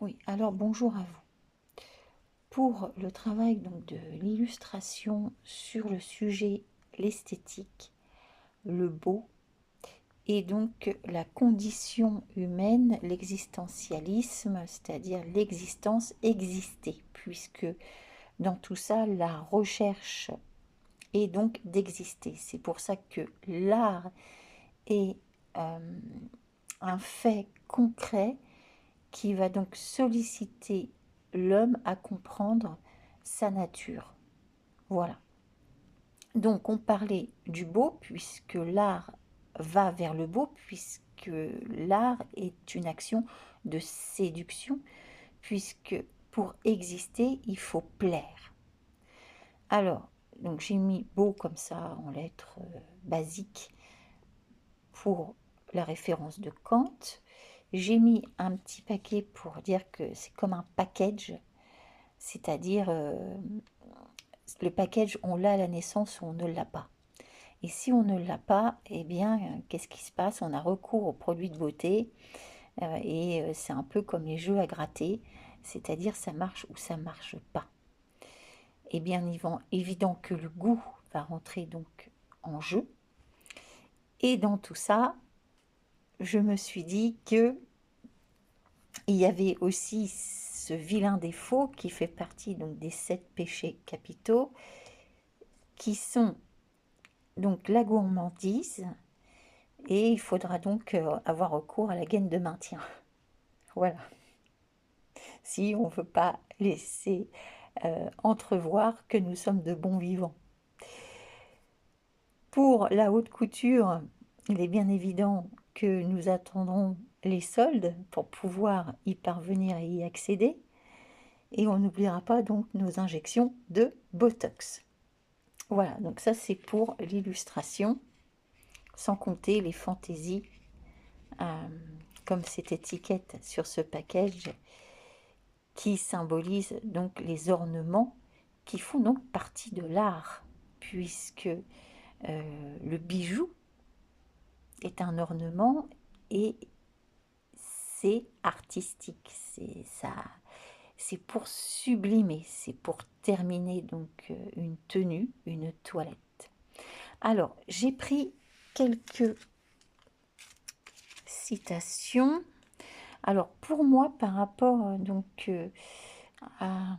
Oui, alors bonjour à vous. Pour le travail donc de l'illustration sur le sujet l'esthétique, le beau et donc la condition humaine, l'existentialisme, c'est-à-dire l'existence exister, puisque dans tout ça, la recherche est donc d'exister. C'est pour ça que l'art est un fait concret qui va donc solliciter l'homme à comprendre sa nature. Voilà. Donc on parlait du beau, puisque l'art va vers le beau, puisque l'art est une action de séduction, puisque pour exister, il faut plaire. Alors, donc j'ai mis beau comme ça en lettres basiques pour la référence de Kant. J'ai mis un petit paquet pour dire que c'est comme un package, c'est-à-dire le package, on l'a à la naissance ou on ne l'a pas. Et si on ne l'a pas, eh bien, qu'est-ce qui se passe? On a recours aux produits de beauté et c'est un peu comme les jeux à gratter, c'est-à-dire ça marche ou ça marche pas. Et bien évident que le goût va rentrer donc en jeu. Et dans tout ça, je me suis dit que il y avait aussi ce vilain défaut qui fait partie donc des 7 péchés capitaux, qui sont donc la gourmandise, et il faudra donc avoir recours à la gaine de maintien. Voilà, si on ne veut pas laisser entrevoir que nous sommes de bons vivants. Pour la haute couture, il est bien évident que nous attendrons les soldes pour pouvoir y parvenir et y accéder. Et on n'oubliera pas donc nos injections de Botox. Voilà, donc ça c'est pour l'illustration, sans compter les fantaisies, comme cette étiquette sur ce package qui symbolise donc les ornements qui font donc partie de l'art, puisque le bijou est un ornement et c'est artistique, c'est ça, c'est pour sublimer, c'est pour terminer donc une tenue, une toilette. Alors, j'ai pris quelques citations. Alors, pour moi, par rapport donc à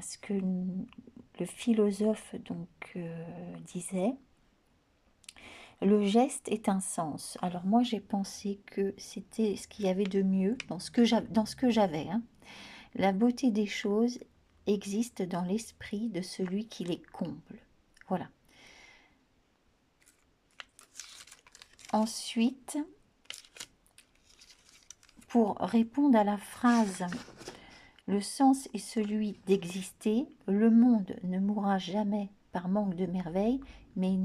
ce que le philosophe donc disait, le geste est un sens. Alors moi, j'ai pensé que c'était ce qu'il y avait de mieux dans ce que j'avais. Hein. La beauté des choses existe dans l'esprit de celui qui les comble. Voilà. Ensuite, pour répondre à la phrase « Le sens est celui d'exister, le monde ne mourra jamais par manque de merveille, mais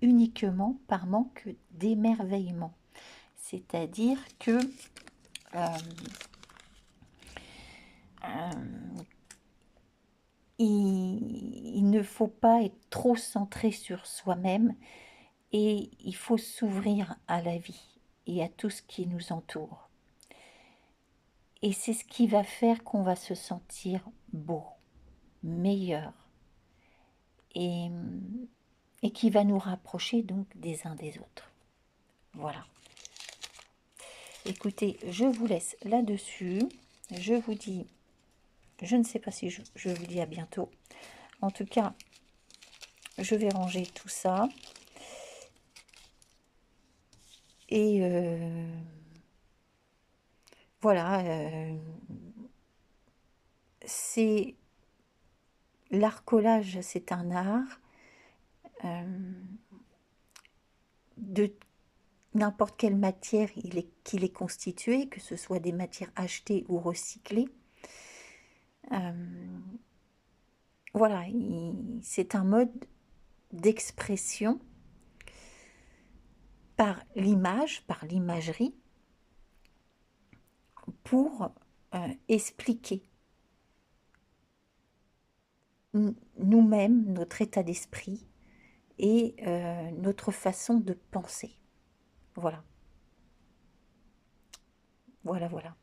uniquement par manque d'émerveillement. » C'est-à-dire que il ne faut pas être trop centré sur soi-même et il faut s'ouvrir à la vie et à tout ce qui nous entoure. Et c'est ce qui va faire qu'on va se sentir beau, meilleur et qui va nous rapprocher donc des uns des autres. Voilà. Écoutez, je vous laisse là-dessus. Je vous dis, je ne sais pas si je vous dis à bientôt. En tout cas, je vais ranger tout ça. Et voilà, c'est l'art collage, c'est un art de n'importe quelle matière qu'il est constitué, que ce soit des matières achetées ou recyclées. Voilà, c'est un mode d'expression par l'image, par l'imagerie, pour expliquer nous-mêmes, notre état d'esprit et notre façon de penser. Voilà. Voilà, voilà.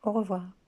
Au revoir.